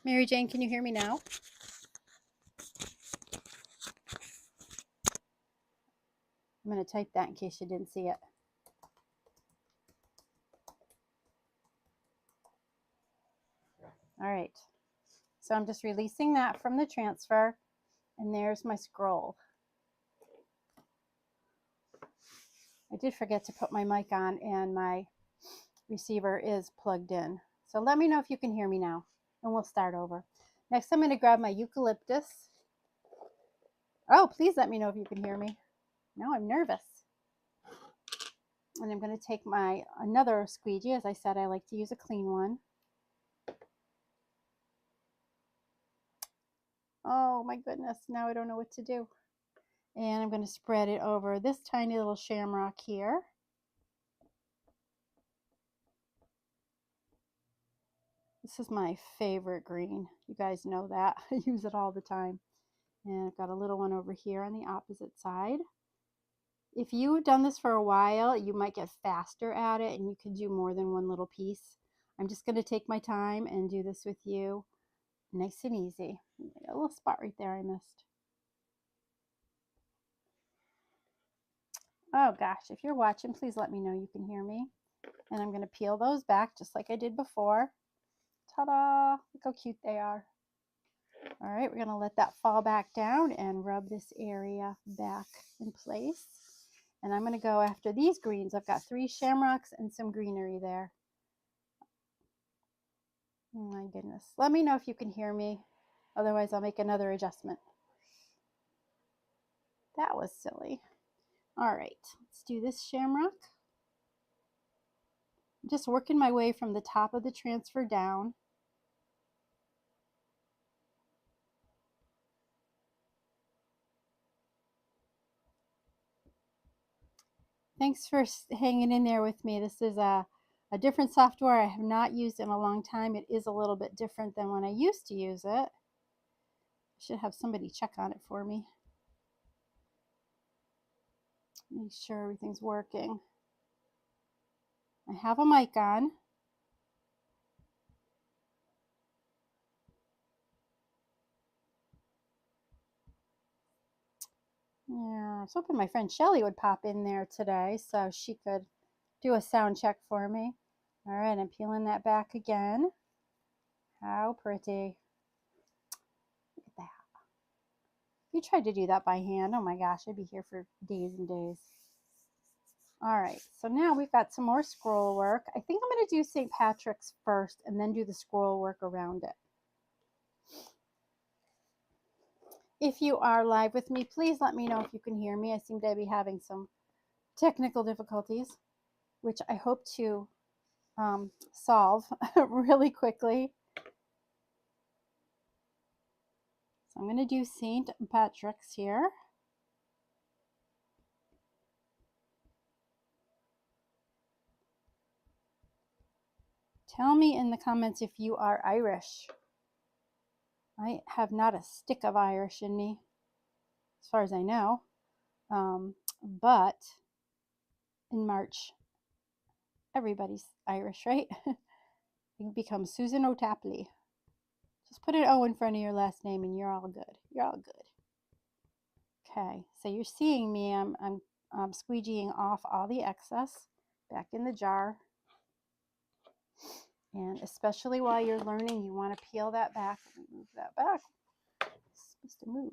Mary Jane, can you hear me now? I'm going to type that in case you didn't see it. All right. So I'm just releasing that from the transfer, and there's my scroll. I did forget to put my mic on, and my receiver is plugged in. So let me know if you can hear me now, and we'll start over. Next, I'm going to grab my eucalyptus. Oh, please let me know if you can hear me. Now I'm nervous. And I'm going to take my another squeegee. As I said, I like to use a clean one. Oh my goodness, now I don't know what to do. And I'm going to spread it over this tiny little shamrock here. This is my favorite green. You guys know that. I use it all the time. And I've got a little one over here on the opposite side. If you've done this for a while, you might get faster at it and you can do more than one little piece. I'm just going to take my time and do this with you. Nice and easy. A little spot right there I missed. Oh gosh, if you're watching, please let me know you can hear me. And I'm going to peel those back just like I did before. Ta-da! Look how cute they are. All right, we're going to let that fall back down and rub this area back in place. And I'm going to go after these greens. I've got 3 shamrocks and some greenery there. Oh my goodness. Let me know if you can hear me. Otherwise, I'll make another adjustment. That was silly. All right, let's do this shamrock. I'm just working my way from the top of the transfer down. Thanks for hanging in there with me. This is a different software I have not used in a long time. It is a little bit different than when I used to use it. I should have somebody check on it for me. Make sure everything's working. I have a mic on. Yeah, I was hoping my friend Shelly would pop in there today so she could do a sound check for me. All right, I'm peeling that back again. How pretty. Look at that. If you tried to do that by hand, oh my gosh, I'd be here for days and days. All right, so now we've got some more scroll work. I think I'm going to do St. Patrick's first and then do the scroll work around it. If you are live with me, please let me know if you can hear me. I seem to be having some technical difficulties, which I hope to solve really quickly. So I'm going to do St. Patrick's here. Tell me in the comments if you are Irish. I have not a stick of Irish in me, as far as I know. But in March, everybody's Irish, right? You become Susan O'Tapley. Just put an O in front of your last name and you're all good. You're all good. Okay, so you're seeing me. I'm squeegeeing off all the excess back in the jar. And especially while you're learning, you want to peel that back. Move that back. It's supposed to move.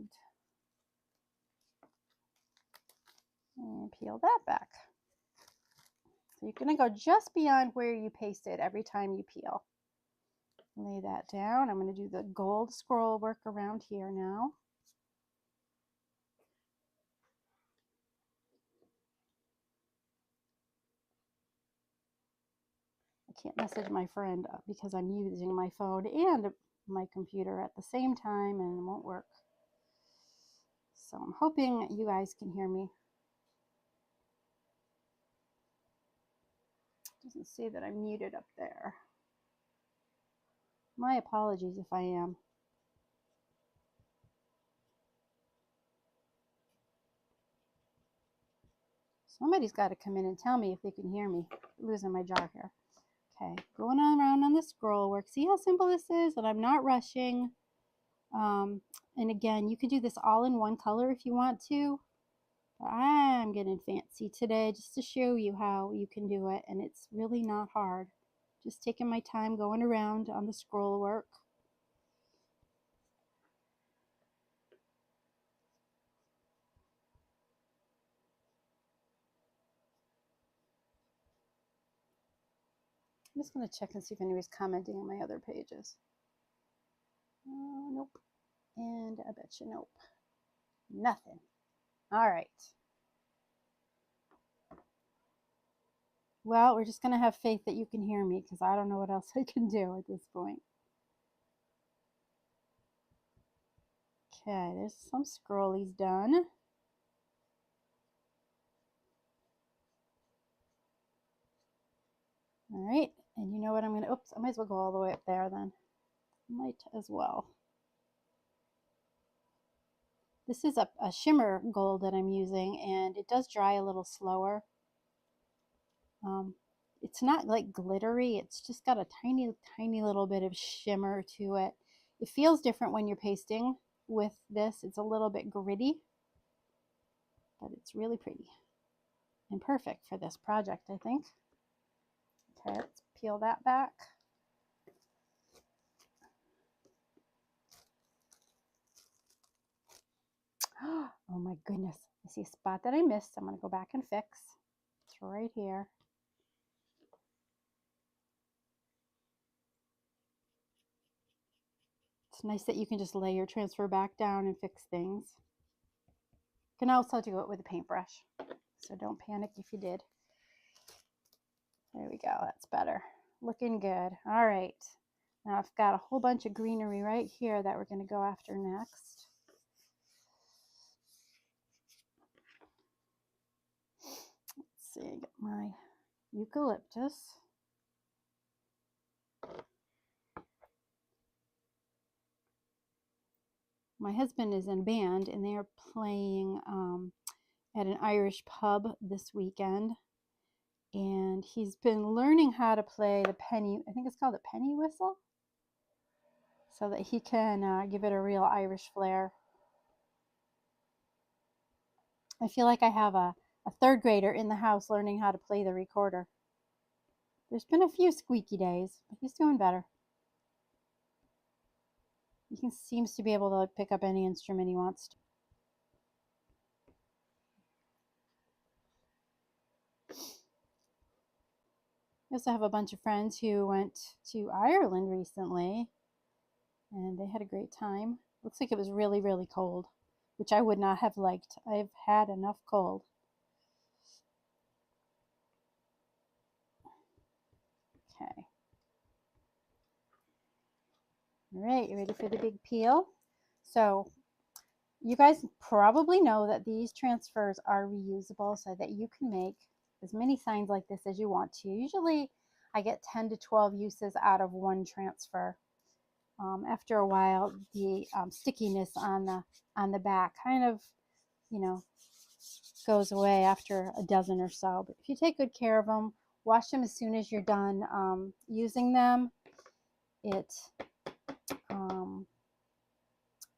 And peel that back. So you're going to go just beyond where you pasted every time you peel. Lay that down. I'm going to do the gold scroll work around here now. I can't message my friend because I'm using my phone and my computer at the same time and it won't work. So I'm hoping you guys can hear me. It doesn't say that I'm muted up there. My apologies if I am. Somebody's got to come in and tell me if they can hear me. I'm losing my jar here. Okay, going around on the scroll work. See how simple this is? And I'm not rushing. And again, you could do this all in one color if you want to. But I'm getting fancy today just to show you how you can do it. And it's really not hard. Just taking my time going around on the scroll work. I'm just going to check and see if anybody's commenting on my other pages. Nope. And I bet you nope. Nothing. All right. Well, we're just going to have faith that you can hear me because I don't know what else I can do at this point. Okay, there's some scrollies done. All right, and you know what I'm going to, oops, I might as well go all the way up there then. Might as well. This is a shimmer gold that I'm using, and it does dry a little slower. It's not like glittery, it's just got a tiny, tiny little bit of shimmer to it. It feels different when you're pasting with this. It's a little bit gritty, but it's really pretty and perfect for this project, I think. Okay, let's peel that back. Oh my goodness, I see a spot that I missed. I'm going to go back and fix. It's right here. It's nice that you can just lay your transfer back down and fix things. You can also do it with a paintbrush, so don't panic if you did. There we go, that's better. Looking good. All right, now I've got a whole bunch of greenery right here that we're going to go after next. Let's see, I got my eucalyptus. My husband is in a band and they're playing at an Irish pub this weekend. And he's been learning how to play the penny, I think it's called a penny whistle, so that he can give it a real Irish flair. I feel like I have a third grader in the house learning how to play the recorder. There's been a few squeaky days, but he's doing better. He seems to be able to pick up any instrument he wants to. I also have a bunch of friends who went to Ireland recently, and they had a great time. Looks like it was really, really cold, which I would not have liked. I've had enough cold. Okay. All right, you ready for the big peel? So you guys probably know that these transfers are reusable so that you can make as many signs like this as you want to. Usually I get 10 to 12 uses out of one transfer. After a while, the stickiness on the back kind of, you know, goes away after a dozen or so. But if you take good care of them, wash them as soon as you're done using them,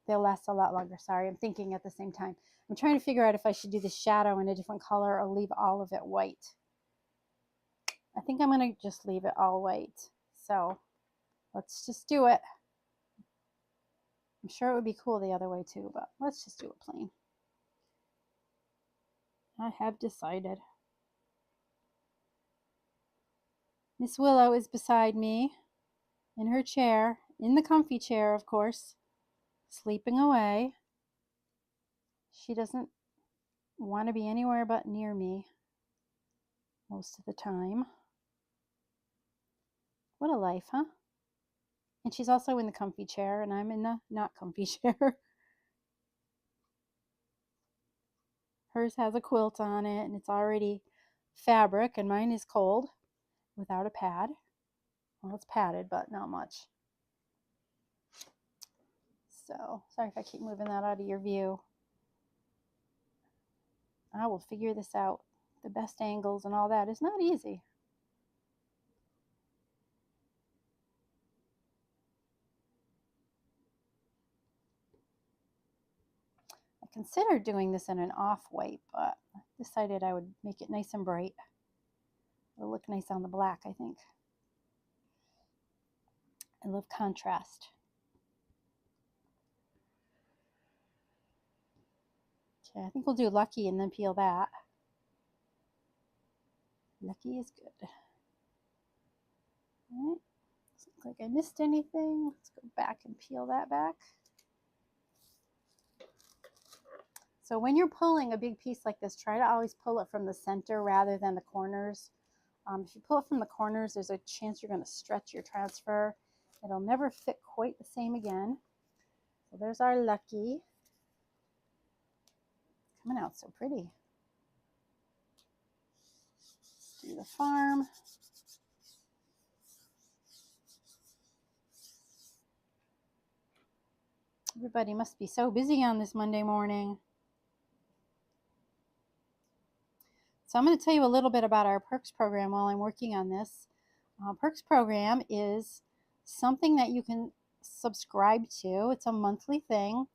they'll last a lot longer. Sorry, I'm thinking at the same time. I'm trying to figure out if I should do the shadow in a different color or leave all of it white. I think I'm going to just leave it all white. So let's just do it. I'm sure it would be cool the other way too, but let's just do it plain. I have decided. Miss Willow is beside me in her chair, in the comfy chair, of course, sleeping away. She doesn't want to be anywhere but near me most of the time. What a life, huh? And she's also in the comfy chair, and I'm in the not comfy chair. Hers has a quilt on it, and it's already fabric, and mine is cold without a pad. Well, it's padded, but not much. So, sorry if I keep moving that out of your view. I will figure this out. The best angles and all that is not easy. considered doing this in an off-white, but I decided I would make it nice and bright. It'll look nice on the black, I think. I love contrast. Okay, I think we'll do Lucky and then peel that. Lucky is good. All right. Doesn't look like I missed anything. Let's go back and peel that back. So when you're pulling a big piece like this, try to always pull it from the center rather than the corners. If you pull it from the corners, there's a chance you're going to stretch your transfer. It'll never fit quite the same again. So there's our Lucky. Coming out so pretty. Let's do the farm. Everybody must be so busy on this Monday morning. So I'm going to tell you a little bit about our Perks program while I'm working on this. Perks program is something that you can subscribe to. It's a monthly thing.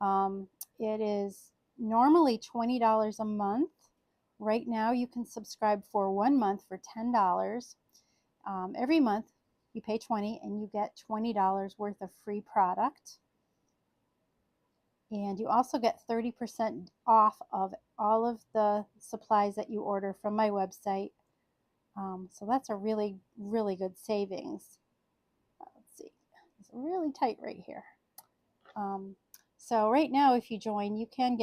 It is normally $20 a month. Right now you can subscribe for 1 month for $10. Every month you pay $20 and you get $20 worth of free product. And you also get 30% off of all of the supplies that you order from my website. So that's a really, really good savings. Let's see, it's really tight right here. So right now, if you join, you can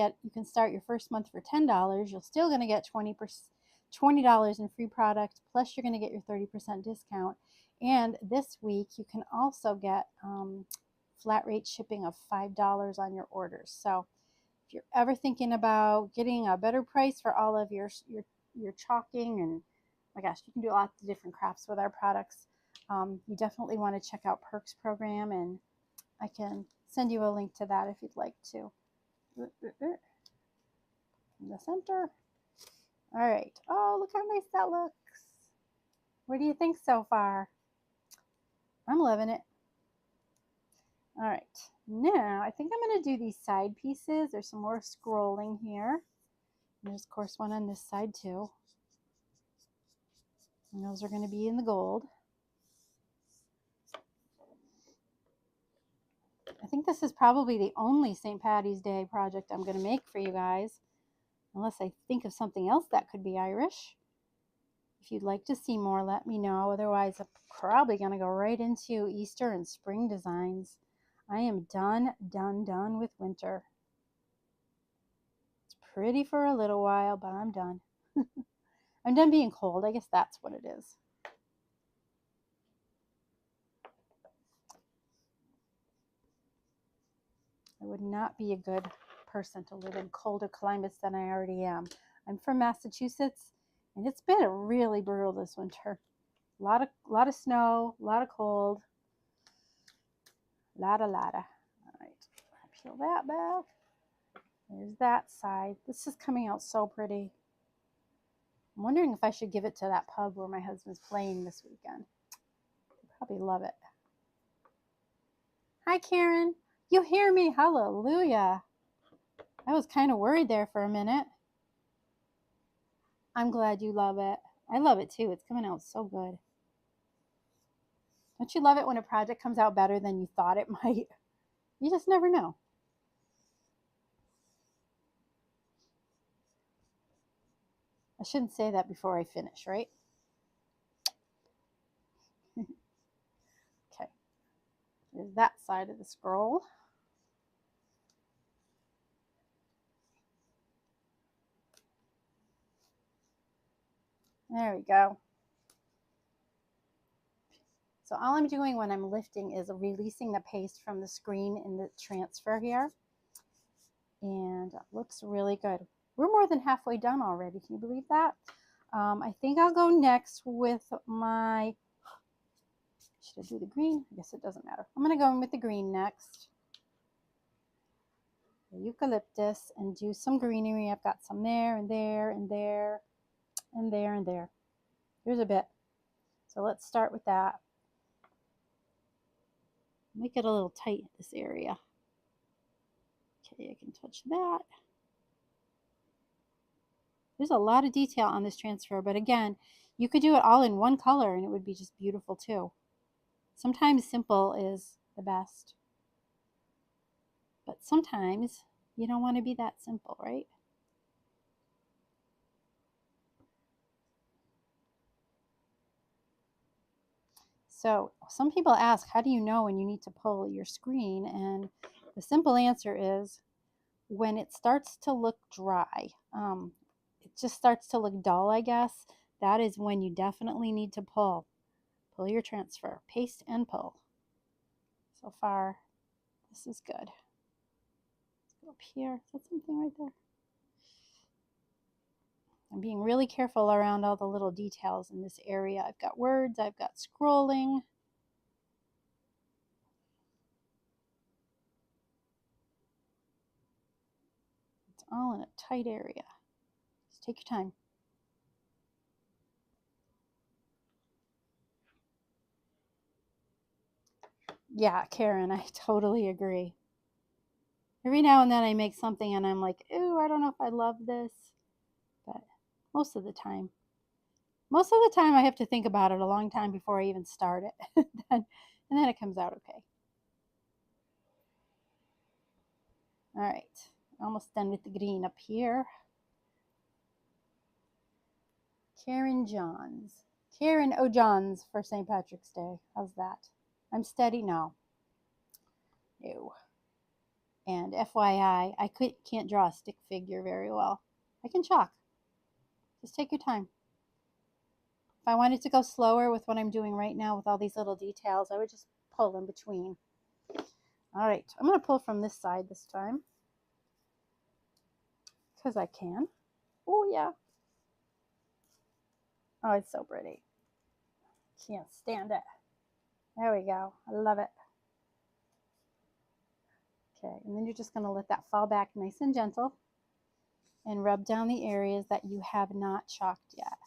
start your first month for $10. You're still going to get $20 in free product, plus you're going to get your 30% discount. And this week, you can also get flat rate shipping of $5 on your orders. So if you're ever thinking about getting a better price for all of your chalking, and my gosh, you can do lots of different crafts with our products. You definitely want to check out Perks program, and I can send you a link to that if you'd like to. In the center. All right. Oh, look how nice that looks. What do you think so far? I'm loving it. All right, now I think I'm going to do these side pieces. There's some more scrolling here. There's, of course, one on this side too. And those are going to be in the gold. I think this is probably the only St. Patty's Day project I'm going to make for you guys, unless I think of something else that could be Irish. If you'd like to see more, let me know. Otherwise, I'm probably going to go right into Easter and spring designs. I am done with winter. It's pretty for a little while, but I'm done. I'm done being cold. I guess that's what it is. I would not be a good person to live in colder climates than I already am. I'm from Massachusetts, and it's been really brutal this winter. A lot of snow, a lot of cold, lotta. All right, peel that back. There's that side. This is coming out so pretty. I'm wondering if I should give it to that pub where my husband's playing this weekend. He'll probably love it. Hi, Karen. You hear me? Hallelujah. I was kind of worried there for a minute. I'm glad you love it. I love it too. It's coming out so good. Don't you love it when a project comes out better than you thought it might? You just never know. I shouldn't say that before I finish, right? Okay. There's that side of the scroll. There we go. So all I'm doing when I'm lifting is releasing the paste from the screen in the transfer here. And it looks really good. We're more than halfway done already. Can you believe that? I think I'll go next with my, should I do the green? I guess it doesn't matter. I'm going to go in with the green next. The eucalyptus, and do some greenery. I've got some there and there and there and there and there. Here's a bit. So let's start with that. Make it a little tight, this area. Okay, I can touch that. There's a lot of detail on this transfer, but again, you could do it all in one color and it would be just beautiful too. Sometimes simple is the best, but sometimes you don't want to be that simple, right? So some people ask, how do you know when you need to pull your screen? And the simple answer is when it starts to look dry. It just starts to look dull, I guess. That is when you definitely need to pull. Pull your transfer, paste and pull. So far, this is good. Let's go up here. Is that something right there? I'm being really careful around all the little details in this area. I've got words, I've got scrolling. It's all in a tight area. Just take your time. Yeah, Karen, I totally agree. Every now and then I make something and I'm like, ooh, I don't know if I love this. But most of the time I have to think about it a long time before I even start it. and then it comes out okay. All right, almost done with the green up here. Karen Johns. Karen O'Johns for St. Patrick's Day. How's that? I'm steady? No. No. And FYI, I can't draw a stick figure very well. I can chalk. Just take your time. If I wanted to go slower with what I'm doing right now with all these little details, I would just pull in between. All right, I'm going to pull from this side this time because I can. Oh, yeah. Oh, it's so pretty. Can't stand it. There we go. I love it. Okay, and then you're just going to let that fall back nice and gentle and rub down the areas that you have not chalked yet.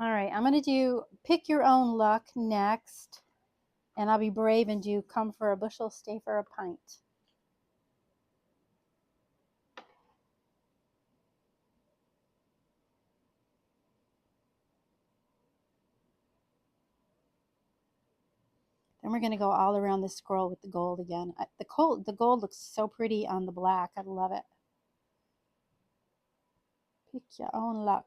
All right, I'm going to do Pick Your Own Luck next, and I'll be brave and do Come for a Bushel, Stay for a Pint. Then we're going to go all around the scroll with the gold again. The gold looks so pretty on the black. I love it. Pick your own luck.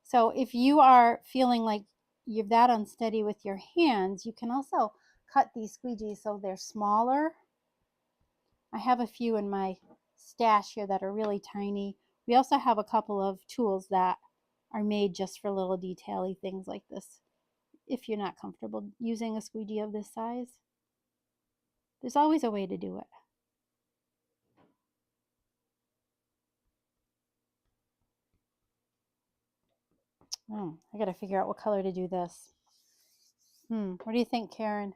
So if you are feeling like you're that unsteady with your hands, you can also cut these squeegees so they're smaller. I have a few in my stash here that are really tiny. We also have a couple of tools that are made just for little detail-y things like this. If you're not comfortable using a squeegee of this size, there's always a way to do it. I gotta figure out what color to do this. What do you think, Karen?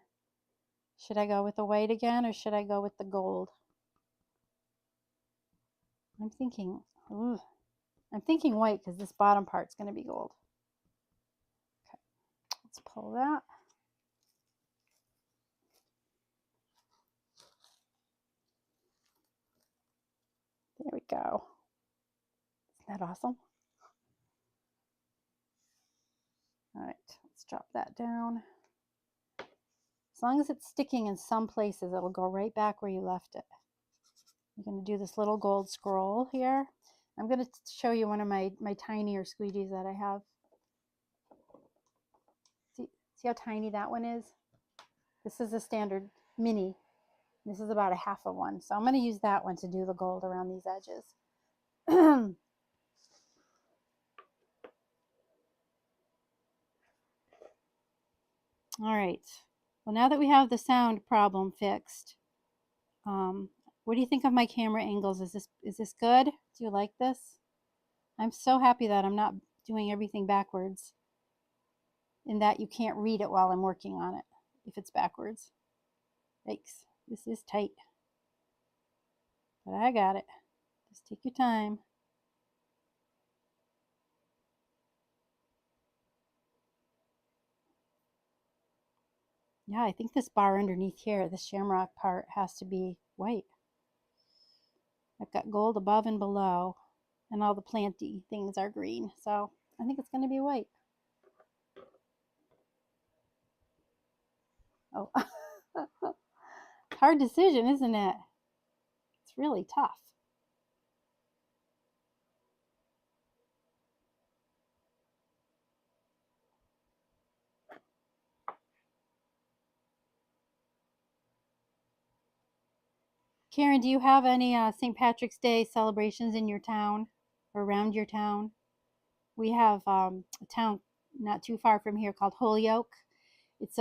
Should I go with the white again or should I go with the gold? I'm thinking white because this bottom part's gonna be gold. Okay, let's pull that. There we go. Isn't that awesome? All right, let's drop that down. As long as it's sticking in some places, it'll go right back where you left it. I'm going to do this little gold scroll here. I'm going to show you one of my tinier squeegees that I have. See how tiny that one is? This is a standard mini. This is about a half of one. So I'm going to use that one to do the gold around these edges. All right. Well, now that we have the sound problem fixed, what do you think of my camera angles? Is this good? Do you like this? I'm so happy that I'm not doing everything backwards, in that you can't read it while I'm working on it if it's backwards. Yikes, this is tight. But I got it. Just take your time. Yeah, I think this bar underneath here, the shamrock part, has to be white. I've got gold above and below, and all the planty things are green. So I think it's going to be white. Oh, hard decision, isn't it? It's really tough. Karen, do you have any St. Patrick's Day celebrations in your town or around your town? We have a town not too far from here called Holyoke. It's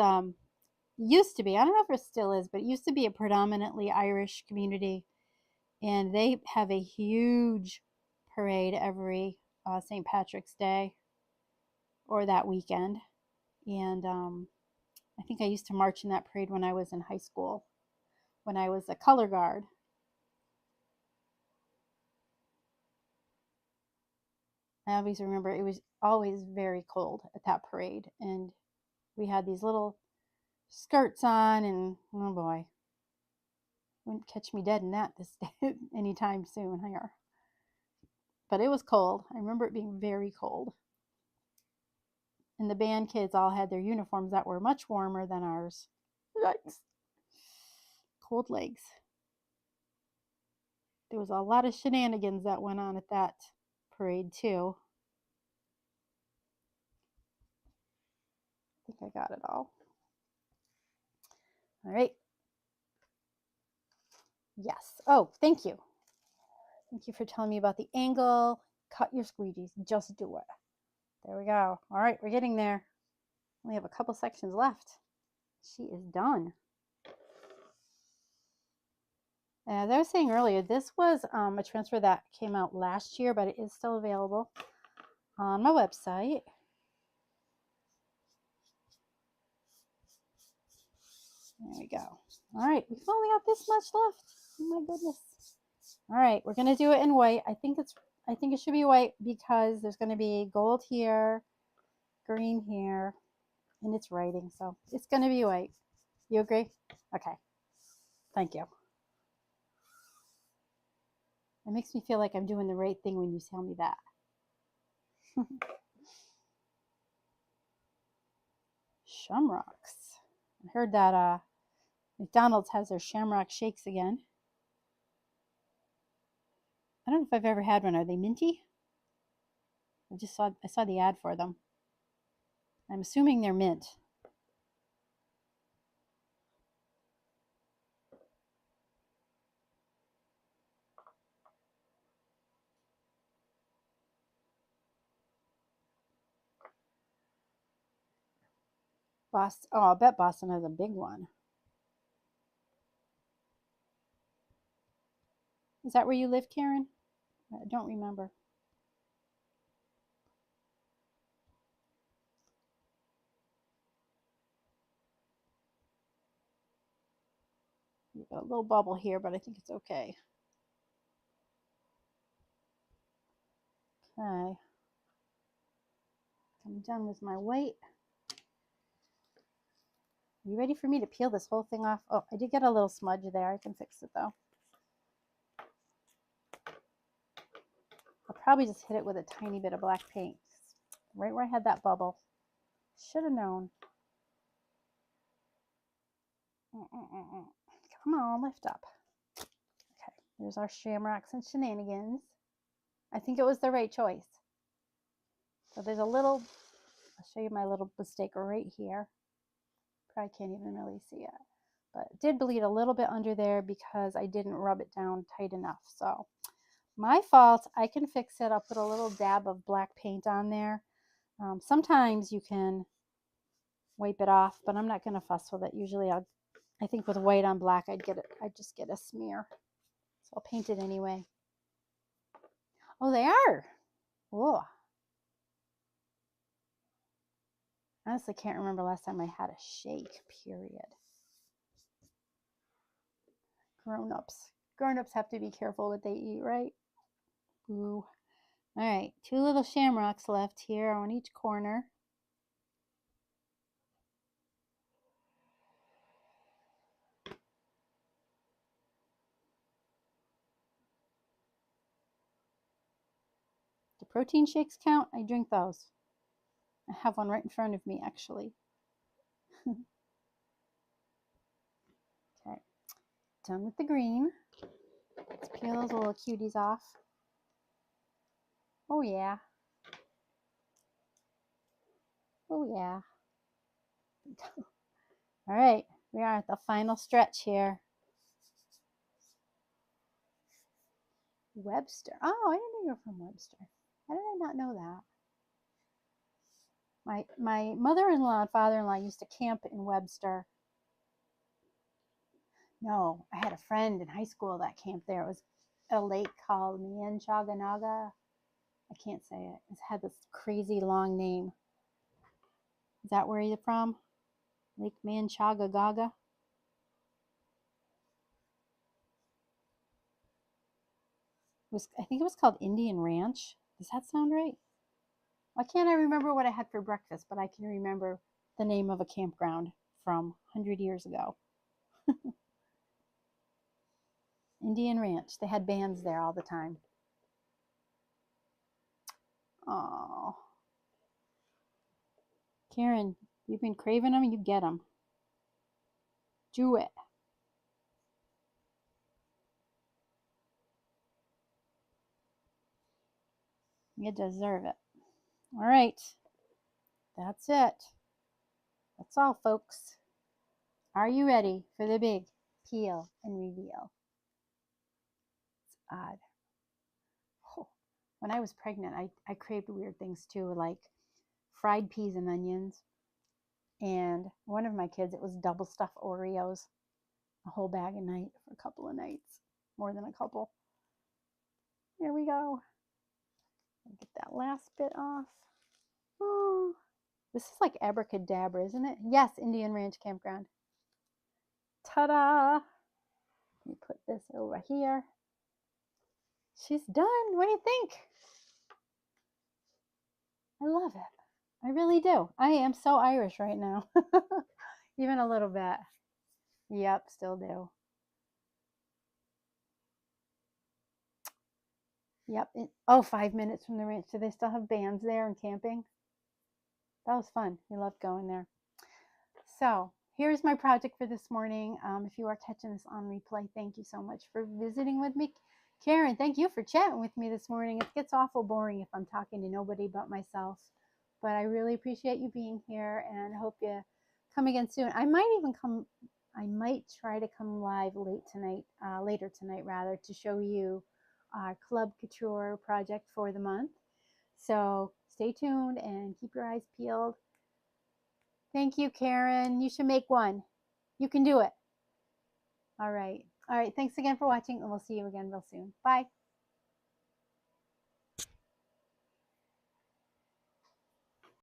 used to be, I don't know if it still is, but it used to be a predominantly Irish community, and they have a huge parade every St. Patrick's Day or that weekend. And I think I used to march in that parade when I was in high school, when I was a color guard. I always remember it was always very cold at that parade, and we had these little skirts on, and oh boy, wouldn't catch me dead in that this day anytime soon here. But it was cold. I remember it being very cold. And the band kids all had their uniforms that were much warmer than ours. Yikes. Cold legs. There was a lot of shenanigans that went on at that parade, too. I think I got it all. All right. Yes. Oh, thank you. Thank you for telling me about the angle. Cut your squeegees. Just do it. There we go. All right, we're getting there. We have a couple sections left. She is done. As I was saying earlier, this was a transfer that came out last year, but it is still available on my website. There we go. All right, we've only got this much left. Oh my goodness. All right, we're gonna do it in white. I think it should be white because there's gonna be gold here, green here, and it's writing, so it's gonna be white. You agree? Okay. Thank you. It makes me feel like I'm doing the right thing when you tell me that. Shamrocks. I heard that McDonald's has their shamrock shakes again. I don't know if I've ever had one. Are they minty? I saw the ad for them. I'm assuming they're mint. Boston. Oh, I'll bet Boston has a big one. Is that where you live, Karen? I don't remember. You've got a little bubble here, but I think it's okay. Okay. I'm done with my weight. Are you ready for me to peel this whole thing off? Oh, I did get a little smudge there. I can fix it though. I'll probably just hit it with a tiny bit of black paint. Right where I had that bubble. Should have known. Come on, lift up. Okay, there's our shamrocks and shenanigans. I think it was the right choice. So there's a little, I'll show you my little mistake right here. Probably can't even really see it. But it did bleed a little bit under there because I didn't rub it down tight enough. So my fault. I can fix it. I'll put a little dab of black paint on there. Sometimes you can wipe it off, but I'm not going to fuss with it. Usually I think with white on black, I'd just get a smear. So I'll paint it anyway. Oh, they are. Whoa. Honestly, can't remember last time I had a shake, period. Grown-ups. Grown-ups have to be careful what they eat, right? Ooh. All right, 2 little shamrocks left here on each corner. protein shakes count? I drink those. I have one right in front of me, actually. Okay, done with the green. Let's peel those little cuties off. Oh yeah. Oh yeah. All right, we are at the final stretch here. Webster. Oh, I didn't know you were from Webster. How did I not know that? My mother-in-law and father-in-law used to camp in Webster. No, I had a friend in high school that camped there. It was a lake called Mianchaganaga. I can't say it. It had this crazy long name. Is that where you're from? Lake Manchagagaga? I think it was called Indian Ranch. Does that sound right? Why can't I remember what I had for breakfast, but I can remember the name of a campground from 100 years ago. Indian Ranch. They had bands there all the time. Oh. Karen, you've been craving them, you get them. Do it. You deserve it. All right. That's it. That's all, folks. Are you ready for the big peel and reveal? It's odd. Oh. When I was pregnant, I craved weird things too, like fried peas and onions. And one of my kids, it was double stuffed Oreos, a whole bag a night for a couple of nights, more than a couple. Here we go. Get that last bit off. Oh, this is like abracadabra, isn't it? Yes, Indian Ranch Campground. Ta-da! Let me put this over here. She's done. What do you think? I love it. I really do. I am so Irish right now. Even a little bit. Yep, still do. Yep. 5 minutes from the ranch. Do they still have bands there and camping? That was fun. We loved going there. So here's my project for this morning. If you are catching this on replay, thank you so much for visiting with me. Karen, thank you for chatting with me this morning. It gets awful boring if I'm talking to nobody but myself. But I really appreciate you being here and hope you come again soon. I might try to come live later tonight rather, to show you our Club Couture project for the month. So stay tuned and keep your eyes peeled. Thank you, Karen. You should make one. You can do it. All right. Thanks again for watching, and we'll see you again real soon. Bye.